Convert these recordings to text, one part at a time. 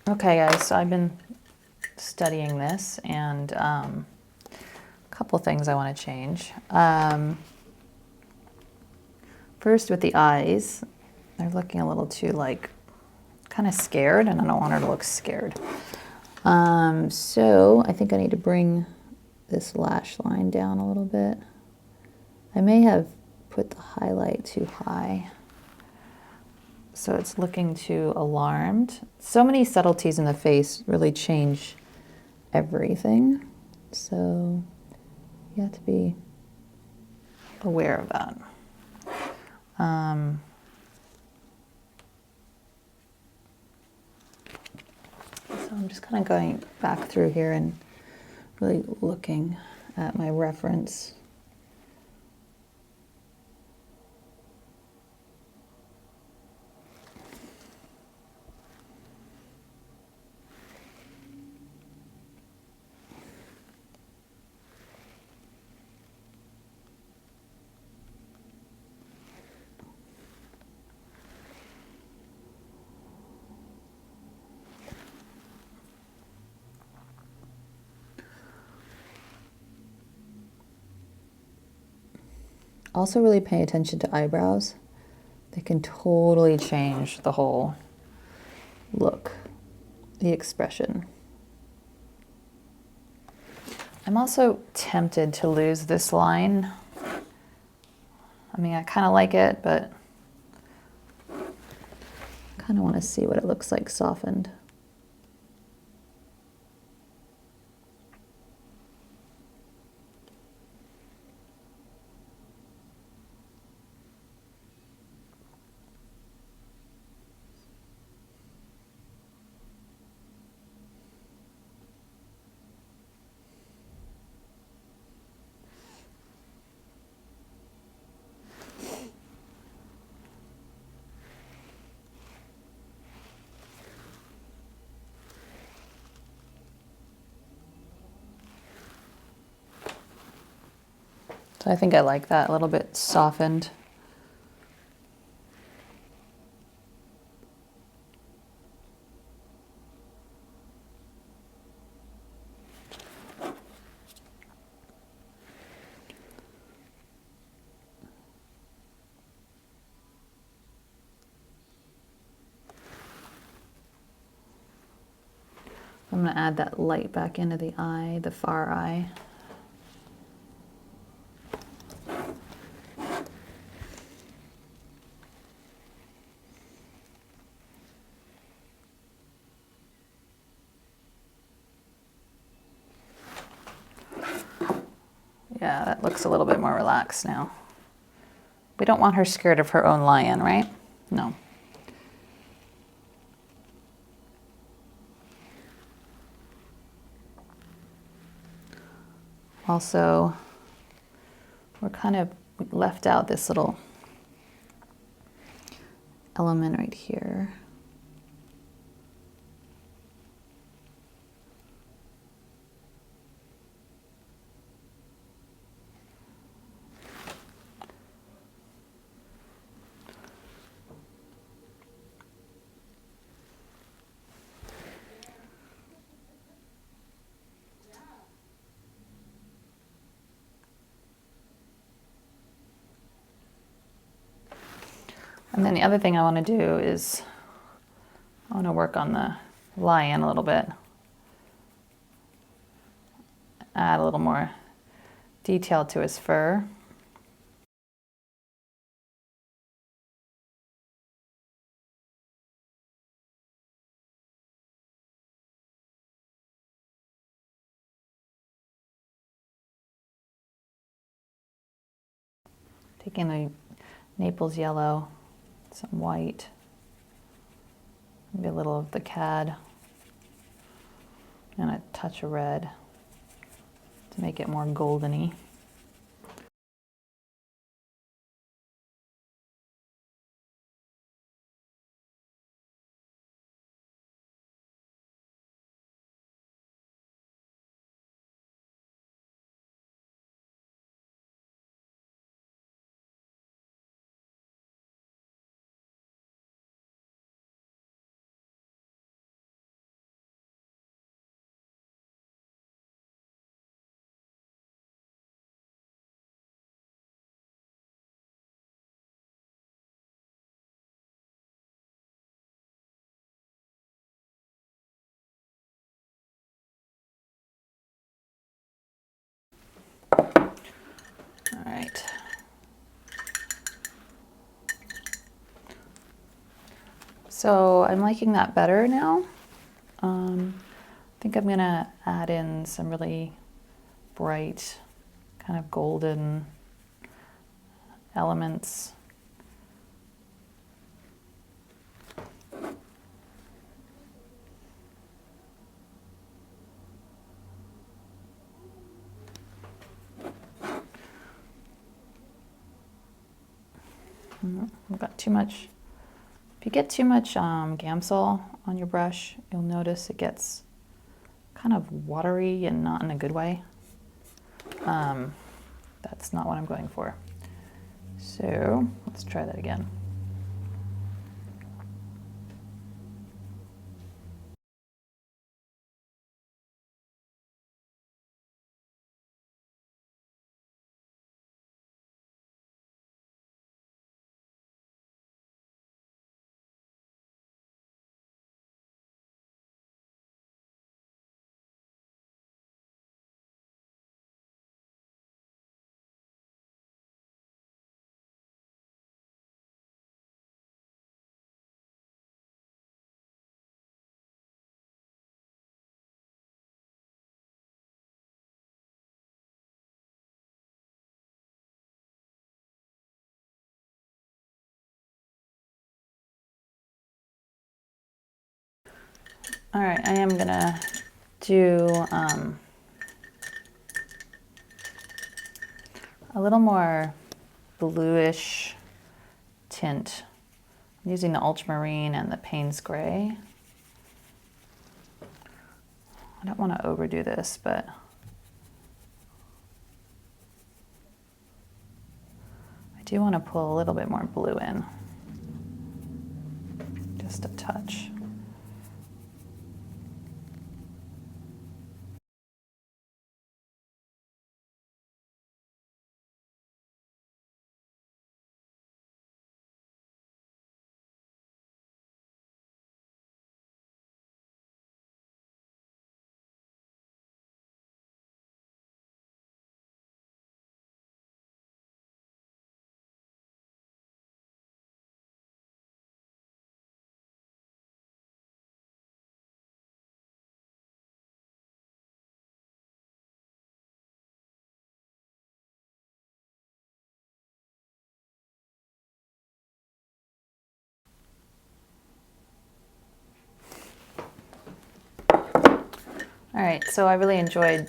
Okay guys, so I've been studying this and a couple things I want to change. First with the eyes, they're looking a little too like kind of scared and I don't want her to look scared. So I think I need to bring this lash line down a little bit. I may have put the highlight too high. So it's looking too alarmed. So many subtleties in the face really change everything. So you have to be aware of that. So I'm just kind of going back through here and really looking at my reference. Also really pay attention to eyebrows. They can totally change the whole look, the expression. I'm also tempted to lose this line. I mean, I kind of like it, but I kind of want to see what it looks like softened. So I think I like that a little bit softened. I'm going to add that light back into the eye, the far eye. Yeah, that looks a little bit more relaxed now. We don't want her scared of her own lion, right? No. Also, we left out this little element right here. And then the other thing I want to do is I want to work on the lion a little bit. Add a little more detail to his fur. Taking the Naples yellow, some white, maybe a little of the cad, and a touch of red to make it more goldeny. All right. So I'm liking that better now. I think I'm gonna add in some really bright, kind of golden elements. We've got too much. If you get too much Gamsol on your brush, you'll notice it gets kind of watery and not in a good way. That's not what I'm going for. So let's try that again. All right, I am gonna do a little more bluish tint. I'm using the ultramarine and the Payne's gray. I don't want to overdo this, but I do want to pull a little bit more blue in, just a touch. All right, so I really enjoy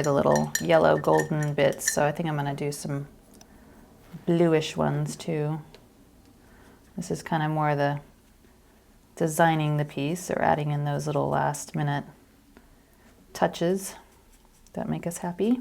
the little yellow golden bits, so I think I'm gonna do some bluish ones too. This is kind of more the designing the piece or adding in those little last minute touches that make us happy.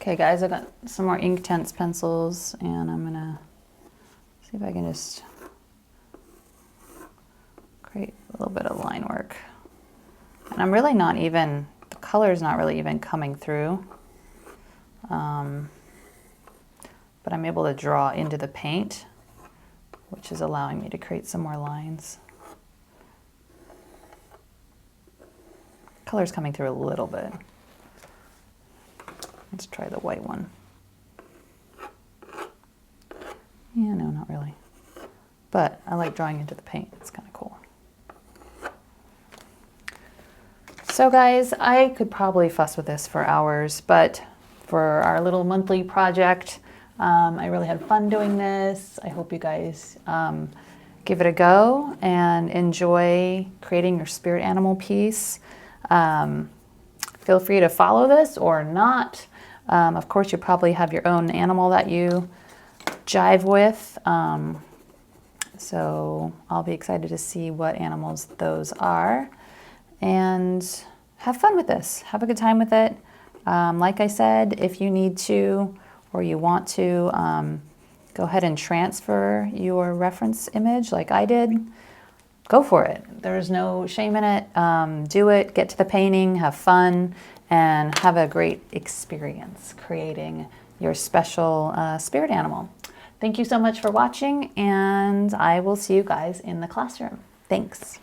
Okay guys, I got some more Inktense pencils and I'm gonna see if I can just create a little bit of line work. And I'm really not even, the color is not really even coming through. But I'm able to draw into the paint, which is allowing me to create some more lines. Color's coming through a little bit. Let's try the white one. Yeah, no, not really. But I like drawing into the paint. It's kind of cool. So guys, I could probably fuss with this for hours, but for our little monthly project, I really had fun doing this. I hope you guys give it a go and enjoy creating your spirit animal piece. Feel free to follow this or not. Of course, you probably have your own animal that you jive with. So I'll be excited to see what animals those are. And have fun with this. Have a good time with it. Like I said, if you need to or you want to go ahead and transfer your reference image like I did, go for it. There's no shame in it. Do it, get to the painting, have fun, and have a great experience creating your special spirit animal. Thank you so much for watching, and I will see you guys in the classroom. Thanks.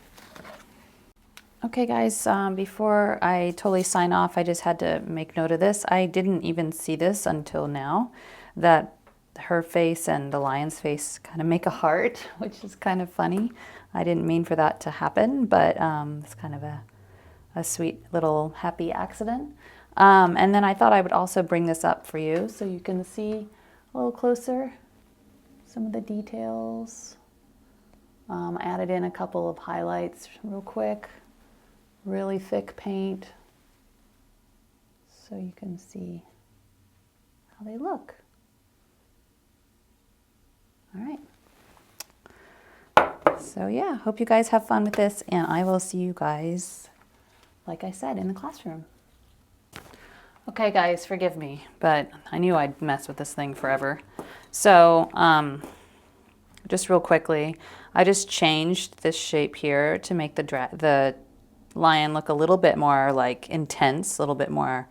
Okay guys, before I totally sign off, I just had to make note of this. I didn't even see this until now, that her face and the lion's face kind of make a heart, which is kind of funny. I didn't mean for that to happen, but it's kind of a sweet little happy accident. And then I thought I would also bring this up for you so you can see a little closer some of the details. I added in a couple of highlights real quick. Really thick paint so you can see how they look. All right. So yeah, hope you guys have fun with this, and I will see you guys, like I said, in the classroom. Okay guys, forgive me, but I knew I'd mess with this thing forever. So just real quickly, I just changed this shape here to make the lion look a little bit more like intense, a little bit more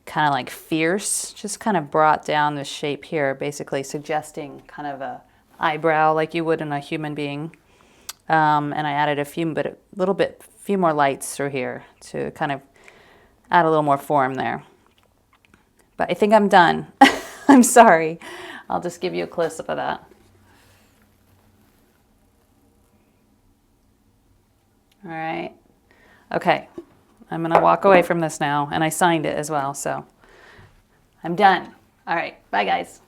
kind of like fierce. Just kind of brought down the shape here, basically suggesting kind of a eyebrow like you would in a human being. And I added a few more lights through here to kind of add a little more form there. But I think I'm done. I'm sorry. I'll just give you a close-up of that. All right. Okay, I'm gonna walk away from this now, and I signed it as well, so I'm done. All right, bye guys.